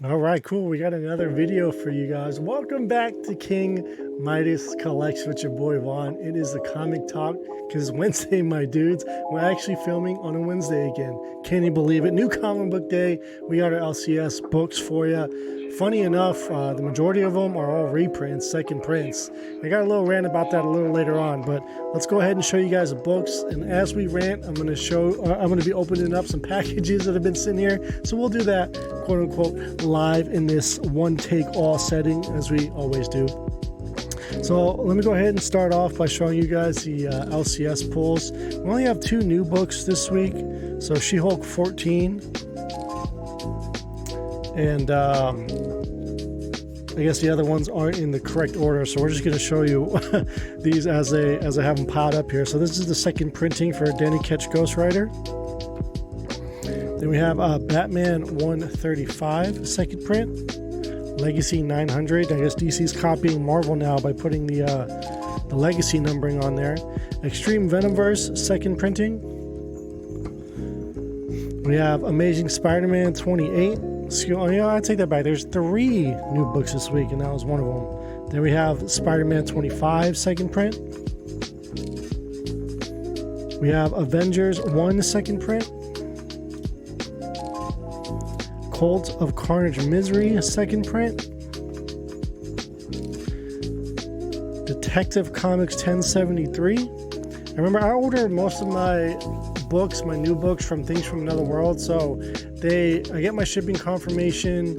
All right, cool. We got another video for you guys. Welcome back to King Midas Collection with your boy Vaughn. It is a comic talk because it's Wednesday, my dudes. We're actually filming on a Wednesday again. Can you believe it? New comic book day. We got our LCS books for you. Funny enough, the majority of them are all reprints, second prints. I got a little rant about that a little later on, but let's go ahead and show you guys the books. And as we rant, I'm going to be opening up some packages that have been sitting here. So we'll do that, quote unquote, live in this one take all setting as we always do. So let me go ahead and start off by showing you guys the LCS pulls. We only have 2 new books this week. So She-Hulk 14 and I guess the other ones aren't in the correct order, so we're just going to show you these as I have them piled up here. So this is the second printing for Danny Ketch Ghost Rider. Then we have Batman 135 second print, Legacy 900. I guess DC's copying Marvel now by putting the Legacy numbering on there. Extreme Venomverse second printing. We have Amazing Spider-Man 28. Oh, yeah, I take that back. There's 3 new books this week, and that was one of them. Then we have Spider-Man 25 second print. We have Avengers 1 second print. Cult of Carnage Misery second print. Detective Comics 1073. I remember I ordered most of my books, my new books, from Things from Another World, so I get my shipping confirmation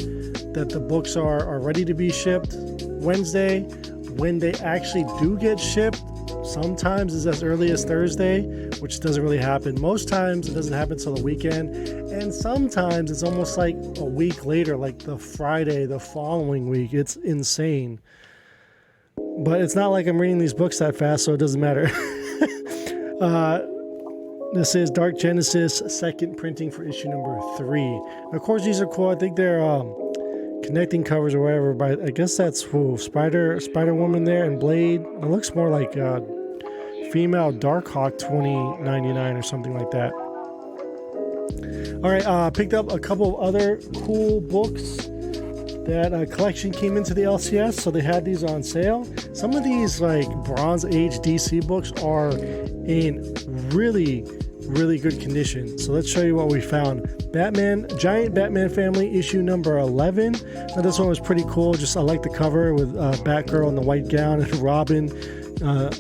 that the books are ready to be shipped Wednesday. When they actually do get shipped, sometimes it's as early as Thursday, which doesn't really happen. Most times it doesn't happen till the weekend, and sometimes it's almost like a week later, like the Friday the following week. It's insane, but it's not like I'm reading these books that fast, so it doesn't matter. This is Dark Genesis second printing for issue number 3. Of course, these are cool. I think they're connecting covers or whatever, but I guess that's Spider-Woman there and Blade. It looks more like female Darkhawk 2099 or something like that. All right, picked up a couple of other cool books. That collection came into the LCS, so they had these on sale. Some of these like Bronze Age DC books are in really good condition. So let's show you what we found. Giant Batman Family issue number 11. Now this one was pretty cool. I like the cover with Batgirl in the white gown and Robin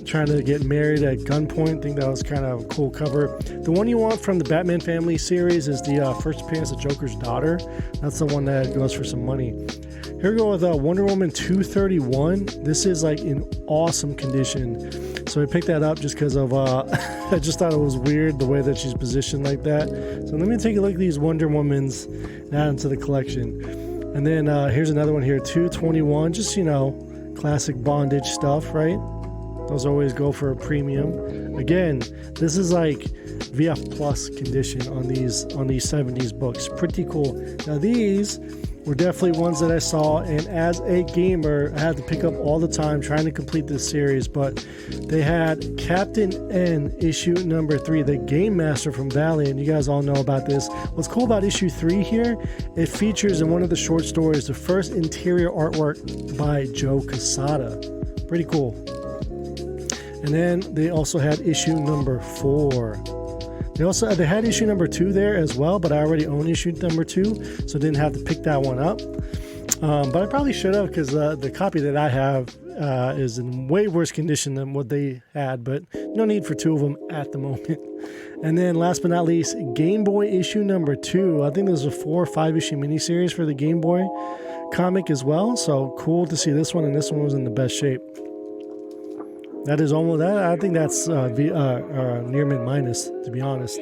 trying to get married at gunpoint. I think that was kind of a cool cover. The one you want from the Batman Family series is the first appearance of Joker's daughter. That's the one that goes for some money. Here we go with Wonder Woman 231. This is like in awesome condition. So I picked that up just because of I just thought it was weird the way that she's positioned like that. So let me take a look at these Wonder Womans and add them to the collection. And then here's another one here, 221. Just, classic bondage stuff, right? Those always go for a premium. Again, this is like VF Plus condition on these 70s books. Pretty cool. Now these were definitely ones that I saw, and as a gamer, I had to pick up all the time trying to complete this series, but they had Captain N issue number 3, the Game Master from Valiant. You guys all know about this. What's cool about issue 3 here, it features in one of the short stories the first interior artwork by Joe Quesada. Pretty cool. And then they also had issue number 4. They had issue number 2 there as well, but I already own issue number 2, so didn't have to pick that one up. But I probably should have, because the copy that I have is in way worse condition than what they had, but no need for 2 of them at the moment. And then last but not least, Game Boy issue number 2. I think there's a 4 or 5 issue miniseries for the Game Boy comic as well, so cool to see this one, and this one was in the best shape. That is almost that. I think that's near mid minus, to be honest.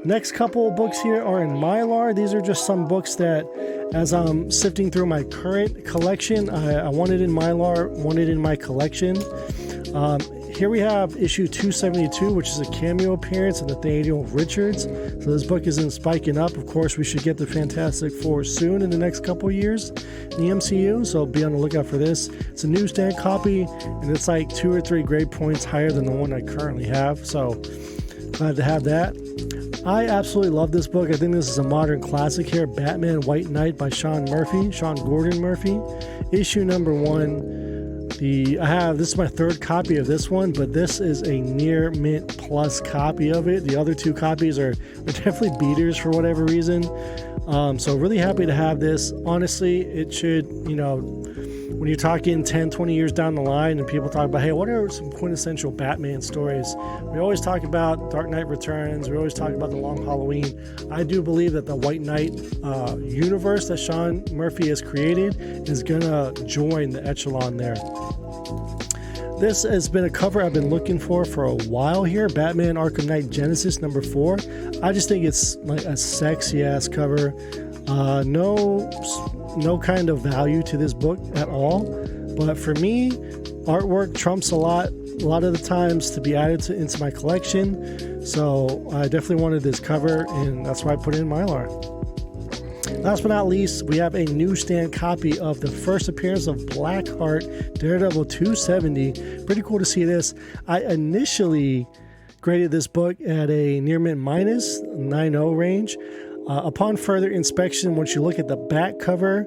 Next couple of books here are in Mylar. These are just some books that, as I'm sifting through my current collection, I wanted in Mylar, wanted in my collection. Here we have issue 272, which is a cameo appearance of Nathaniel Richards. So this book is in spiking up. Of course, we should get the Fantastic Four soon in the next couple of years in the MCU, so be on the lookout for this. It's a newsstand copy, and it's like 2 or 3 grade points higher than the one I currently have. So Glad to have that. I absolutely love this book. I think this is a modern classic here. Batman White Knight by Sean Gordon Murphy. Issue number 1. This is my third copy of this one, but this is a near mint plus copy of it. The other 2 copies are definitely beaters for whatever reason. So really happy to have this. Honestly, it should, when you're talking 10, 20 years down the line and people talk about, hey, what are some quintessential Batman stories? We always talk about Dark Knight Returns. We always talk about The Long Halloween. I do believe that the White Knight universe that Sean Murphy has created is going to join the echelon there. This has been a cover I've been looking for a while here. Batman Arkham Knight Genesis number 4. I just think it's like a sexy ass cover. No kind of value to this book at all, but for me, artwork trumps a lot of the times to be added into my collection. So I definitely wanted this cover, and that's why I put it in Mylar. Last but not least, we have a newsstand copy of the first appearance of Blackheart Daredevil 270. Pretty cool to see this. I initially graded this book at a near mint minus 9.0 range. Upon further inspection, once you look at the back cover,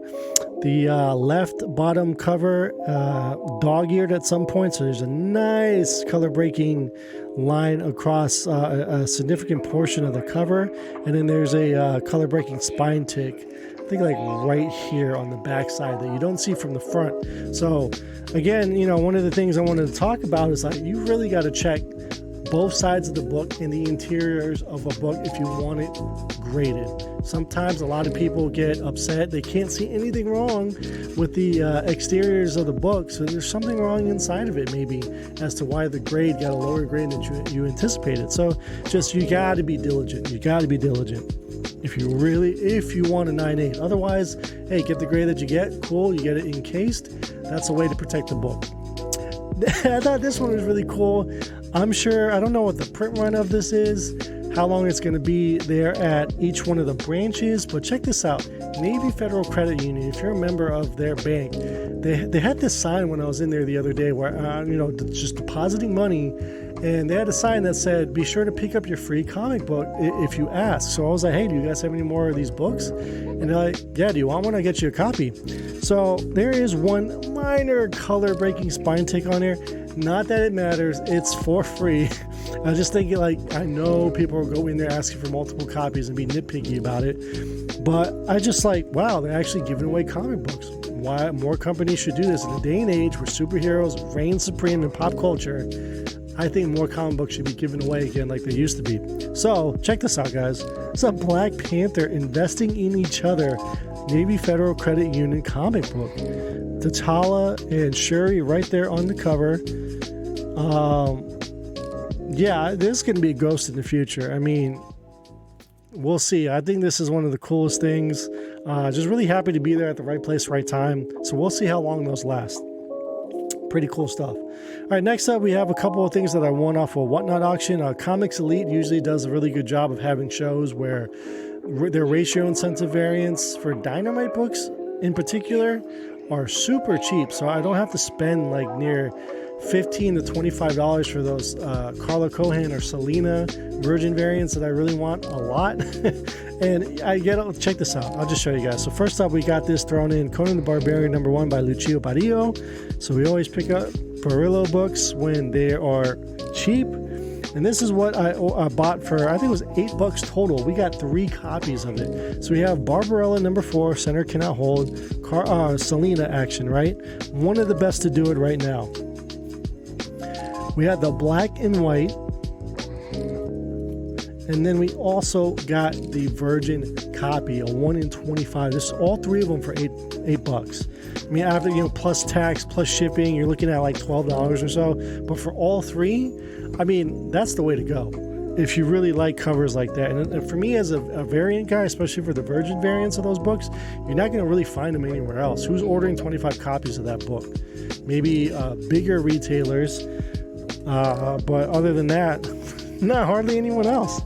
the left bottom cover dog-eared at some point, so there's a nice color breaking line across a significant portion of the cover, and then there's a color breaking spine tick, I think like right here on the back side that you don't see from the front. So again, one of the things I wanted to talk about is like you really got to check both sides of the book and the interiors of a book if you want it graded. Sometimes a lot of people get upset. They can't see anything wrong with the exteriors of the book, so there's something wrong inside of it maybe as to why the grade got a lower grade than you anticipated. So just you got to be diligent. If you want a 9.8. Otherwise, hey, get the grade that you get. Cool, you get it encased. That's a way to protect the book. I thought this one was really cool. I don't know what the print run of this is, how long it's going to be there at each one of the branches, but check this out. Navy Federal Credit Union, if you're a member of their bank, they had this sign when I was in there the other day where, just depositing money, and they had a sign that said, be sure to pick up your free comic book if you ask. So I was like, hey, do you guys have any more of these books? And they're like, yeah, do you want one? I'll get you a copy. So there is one minor color breaking spine tick on there. Not that it matters, it's for free. I was just thinking, I know people are going there asking for multiple copies and be nitpicky about it, but I just wow, they're actually giving away comic books. Why more companies should do this in a day and age where superheroes reign supreme in pop culture. I think more comic books should be given away again like they used to be. So check this out, guys. It's a Black Panther investing in each other Navy Federal Credit Union comic book. T'Challa and Shuri right there on the cover. This is going to be a ghost in the future. I mean, we'll see. I think this is one of the coolest things. Just really happy to be there at the right place, right time. So we'll see how long those last. Pretty cool stuff. All right, next up, we have a couple of things that I won off a Whatnot auction. Comics Elite usually does a really good job of having shows where their ratio incentive variants for Dynamite books in particular are super cheap. So I don't have to spend near $15 to $25 for those Carla Cohen or Selena Virgin variants that I really want a lot. And check this out. I'll just show you guys. So first up, we got this thrown in, Conan the Barbarian #1 by Lucio Barrio. So we always pick up Barillo books when they are cheap. And this is what I bought for, I think it was $8 total. We got 3 copies of it. So we have Barbarella #4, Center Cannot Hold, Selena action, right? One of the best to do it right now. We had the black and white. And then we also got the Virgin copy, a 1 in 25. This is all 3 of them for $8. I mean, after, plus tax, plus shipping, you're looking at $12 or so. But for all 3, I mean, that's the way to go if you really like covers like that. And for me as a variant guy, especially for the Virgin variants of those books, you're not going to really find them anywhere else. Who's ordering 25 copies of that book? Maybe bigger retailers. But other than that, not hardly anyone else.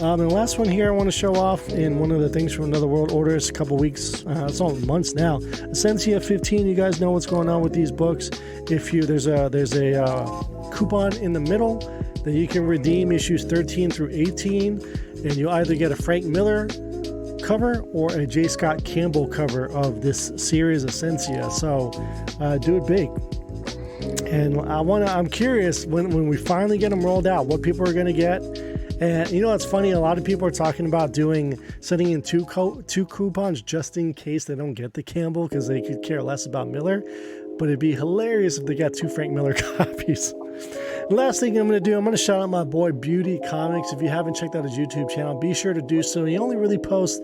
And the last one here I want to show off in one of the things from Another World Order. It's a couple weeks, it's all months now. Essentia 15, you guys know what's going on with these books. There's a coupon in the middle. that you can redeem issues 13 through 18, and you'll either get a Frank Miller cover or a J. Scott Campbell cover of this series Essentia. So do it big. And I'm curious when we finally get them rolled out, what people are going to get. And you know, it's funny, a lot of people are talking about sending in two coupons just in case they don't get the Campbell, because they could care less about Miller. But it'd be hilarious if they got 2 Frank Miller copies. The last thing I'm going to do, I'm going to shout out my boy Beauty Comics. If you haven't checked out his YouTube channel, be sure to do so. He only really posts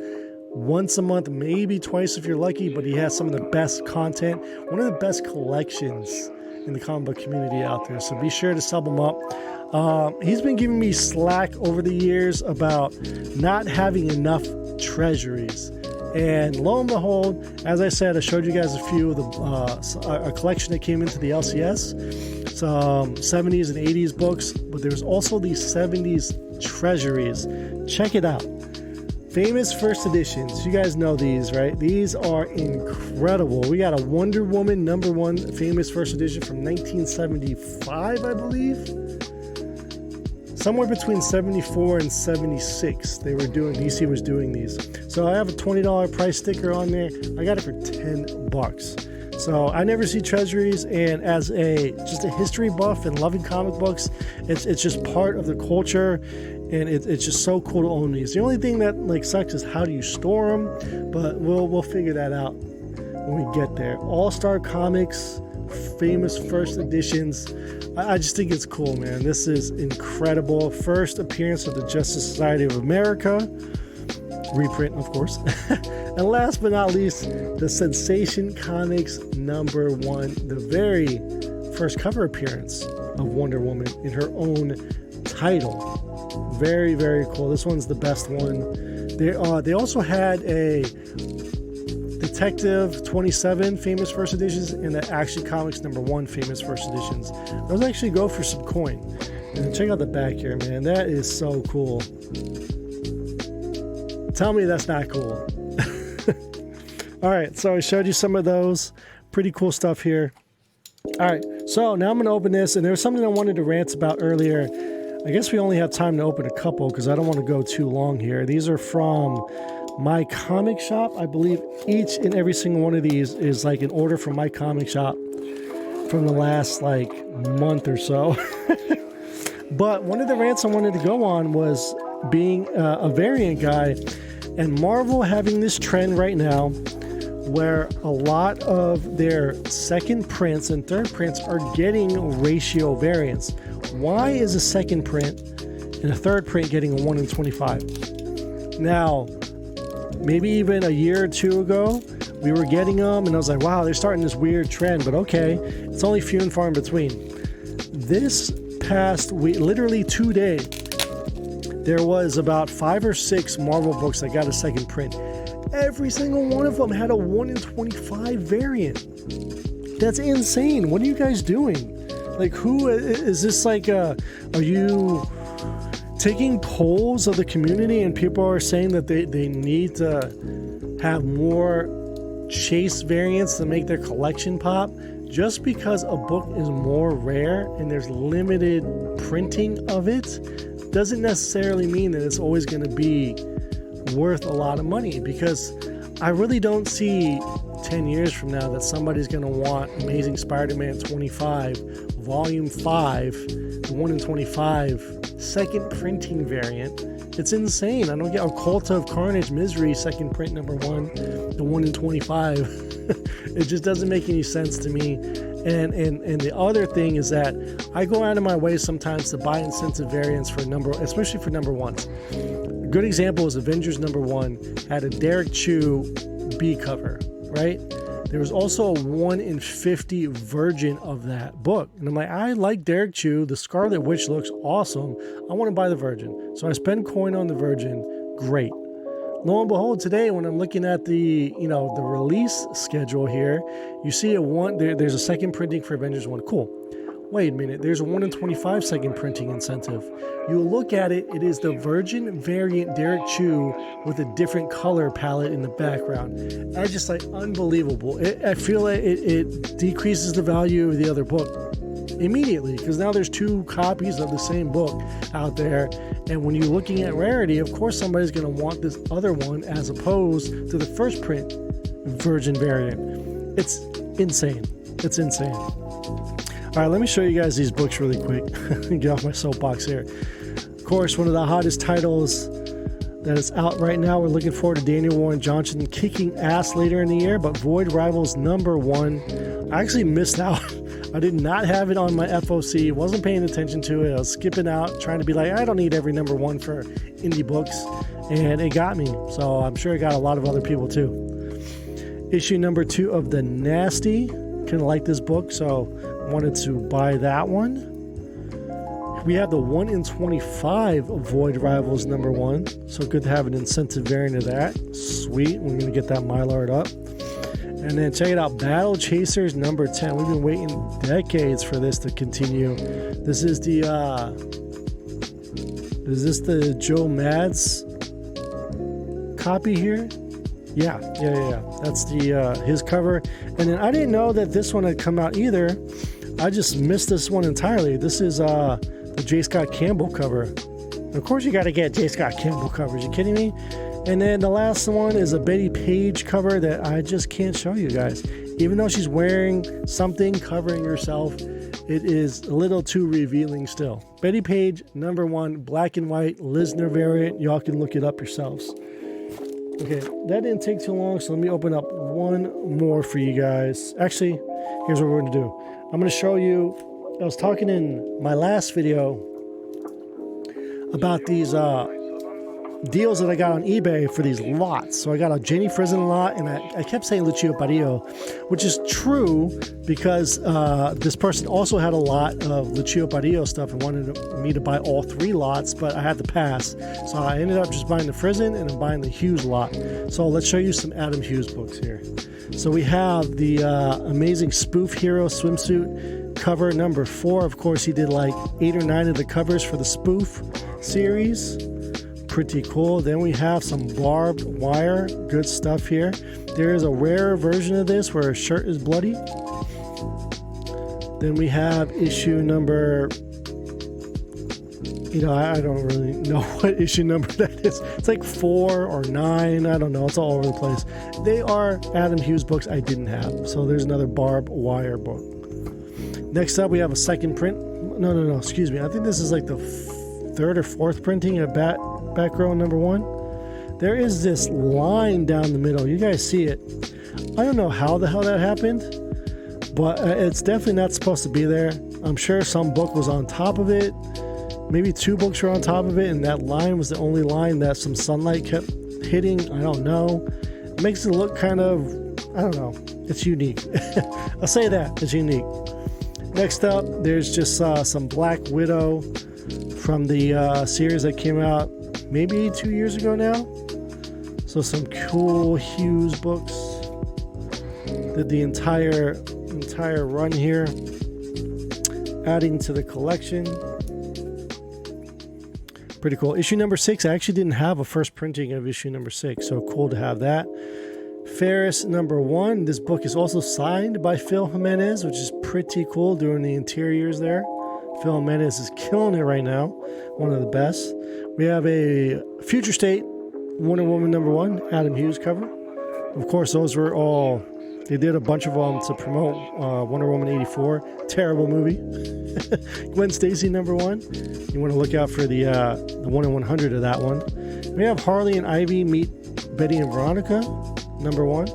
once a month, maybe twice if you're lucky, but he has some of the best content, one of the best collections in the comic book community out there. So be sure to sub him up. He's been giving me slack over the years about not having enough treasuries. And lo and behold, as I said, I showed you guys a few of a collection that came into the LCS, some 70s and 80s books, but there's also these 70s treasuries. Check it out. Famous first editions. You guys know these, right? These are incredible. We got a Wonder Woman #1 famous first edition from 1975, I believe. Somewhere between 74 and 76, DC was doing these. So I have a $20 price sticker on there. I got it for $10. So I never see treasuries, and as just a history buff and loving comic books, it's just part of the culture, and it's just so cool to own these. The only thing that sucks is how do you store them, but we'll figure that out when we get there. All-Star Comics, famous first editions. I just think it's cool, man. This is incredible. First appearance of the Justice Society of America. Reprint, of course. And last but not least, the Sensation Comics #1, the very first cover appearance of Wonder Woman in her own title. Very, very cool. This one's the best one. They also had a Detective 27 famous first editions and the Action Comics #1 famous first editions. Those actually go for some coin. And check out the back here, man. That is so cool. Tell me that's not cool. All right, so I showed you some of those. Pretty cool stuff here. All right, so now I'm going to open this, and there was something I wanted to rant about earlier. I guess we only have time to open a couple because I don't want to go too long here. These are from My Comic Shop. I believe each and every single one of these is like an order from My Comic Shop from the last month or so. But one of the rants I wanted to go on was being a variant guy, and Marvel having this trend right now where a lot of their second prints and third prints are getting ratio variants. Why is a second print and a third print getting a 1 in 25? Now, maybe even a year or two ago, we were getting them, and I was like, wow, they're starting this weird trend, but okay, it's only few and far in between. This past week, literally today, there was about 5 or 6 Marvel books that got a second print. Every single one of them had a 1 in 25 variant. That's insane. What are you guys doing? Who is this? Are you taking polls of the community and people are saying that they need to have more chase variants to make their collection pop? Just because a book is more rare and there's limited printing of it doesn't necessarily mean that it's always going to be worth a lot of money, because I really don't see 10 years from now that somebody's going to want Amazing Spider-Man 25 Volume 5, the 1 in 25 second printing variant. It's insane. I don't get Occult of Carnage Misery second print #1, the 1 in 25. It just doesn't make any sense to me. And the other thing is that I go out of my way sometimes to buy incentive variants for especially for #1s. A good example is Avengers #1 had a Derek Chew B cover, right? There was also a 1 in 50 version of that book. And I'm like, I like Derek Chew. The Scarlet Witch looks awesome. I want to buy the Virgin. So I spend coin on the Virgin. Great. Lo and behold, today when I'm looking at the release schedule here, you see there's a second printing for Avengers 1. Cool. Wait a minute, there's a 1 in 25 second printing incentive. You look at it, it is the Virgin variant Derek Chew with a different color palette in the background. That's just unbelievable. I feel like it decreases the value of the other book. immediately, because now there's 2 copies of the same book out there. And when you're looking at rarity, of course somebody's going to want this other one as opposed to the first print virgin variant. It's insane. It's insane. All right, let me show you guys these books really quick. Get off my soapbox here. Of course, one of the hottest titles that is out right now. We're looking forward to Daniel Warren Johnson kicking ass later in the year, but Void Rivals #1. I actually missed out. I did not have it on my FOC. Wasn't paying attention to it. I was skipping out, trying to be like, I don't need every #1 for indie books. And it got me. So I'm sure it got a lot of other people too. Issue #2 of The Nasty. Kind of like this book, so wanted to buy that one. We have the 1 in 25 Void Rivals #1, so good to have an incentive variant of that. Sweet, we're gonna get that Mylar up. And then check it out, Battle Chasers #10. We've been waiting decades for this to continue. This is the is this the Joe Mads copy here? Yeah. That's the his cover. And then I didn't know that this one had come out either. I just missed this one entirely. This is the J. Scott Campbell cover. Of course you got to get J. Scott Campbell covers. You kidding me? And then the last one is a Betty Page cover that I just can't show you guys. Even though she's wearing something covering herself, it is a little too revealing still. Betty Page #1, black and white, Lisner variant. Y'all can look it up yourselves. Okay, that didn't take too long, so let me open up one more for you guys. Actually, here's what we're going to do. I'm going to show you, I was talking in my last video about these deals that I got on eBay for these lots. So I got a Jenny Frison lot, and I kept saying Lucio Barrio, which is true because this person also had a lot of Lucio Barrio stuff and wanted me to buy all 3 lots, but I had to pass. So I ended up just buying the Frison and then buying the Hughes lot. So let's show you some Adam Hughes books here. So we have the amazing Spoof Hero swimsuit cover #4. Of course, he did like 8 or 9 of the covers for the Spoof series. Pretty cool. Then we have some barbed wire. Good stuff here. There is a rare version of this where his shirt is bloody. Then we have issue number, I don't really know what issue number that is. It's like 4 or 9. I don't know. It's all over the place. They are Adam Hughes books I didn't have. So there's another barbed wire book. Next up, we have a second print. No. Excuse me. I think this is like the 3rd or 4th printing of back row #1. There is this line down the middle. You guys see it. I don't know how the hell that happened, but it's definitely not supposed to be there. I'm sure some book was on top of it. Maybe 2 books were on top of it, and that line was the only line that some sunlight kept hitting. I don't know. It makes it look kind of, I don't know. It's unique. I'll say that. It's unique. Next up, there's just some Black Widow from the series that came out maybe 2 years ago now. So some cool Hughes books. Did the entire run here, adding to the collection. Pretty cool. Issue #6. I actually didn't have a first printing of issue #6, so cool to have that. Ferris #1. This book is also signed by Phil Jimenez, which is pretty cool, doing the interiors there. Phil Jimenez is killing it right now. One of the best. We have a Future State Wonder Woman #1, Adam Hughes cover. Of course, those were all, they did a bunch of them to promote Wonder Woman 84. Terrible movie. Gwen Stacy #1. You want to look out for the 1 in 100 of that one. We have Harley and Ivy meet Betty and Veronica #1.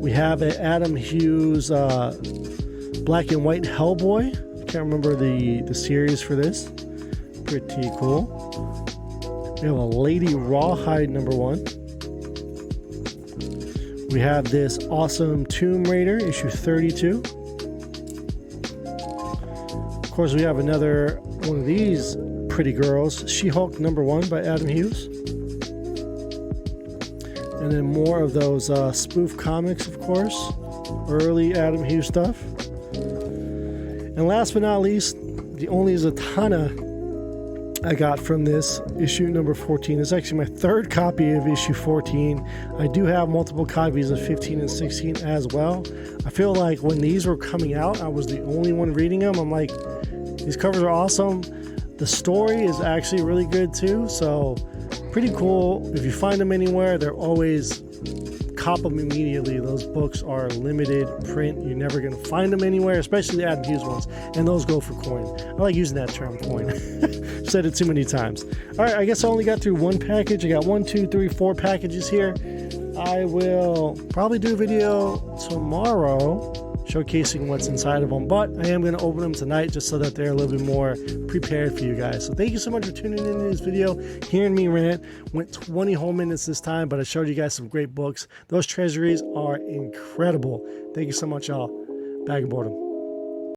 We have an Adam Hughes black and white Hellboy. I can't remember the series for this. Pretty cool. We have a Lady Rawhide #1. We have this awesome Tomb Raider issue 32. Of course, we have another one of these pretty girls, She-Hulk #1 by Adam Hughes. And then more of those spoof comics, of course. Early Adam Hughes stuff. And last but not least, the only Zatanna I got from this issue number 14. It's actually my third copy of issue 14. I do have multiple copies of 15 and 16 as well. I feel like when these were coming out, I was the only one reading them. I'm like, these covers are awesome. The story is actually really good too, so pretty cool. If you find them anywhere, they're always cop them immediately. Those books are limited print. You're never going to find them anywhere, especially the ad used ones, and those go for coin. I like using that term, coin. Said it too many times. All right, I guess I only got through one package. I got 1, 2, 3, 4 packages here. I will probably do a video tomorrow showcasing what's inside of them, but I am going to open them tonight just so that they're a little bit more prepared for you guys. So thank you so much for tuning into this video, hearing me rant. Went 20 whole minutes this time, but I showed you guys some great books. Those treasuries are incredible. Thank you so much, y'all. Bag and boredom.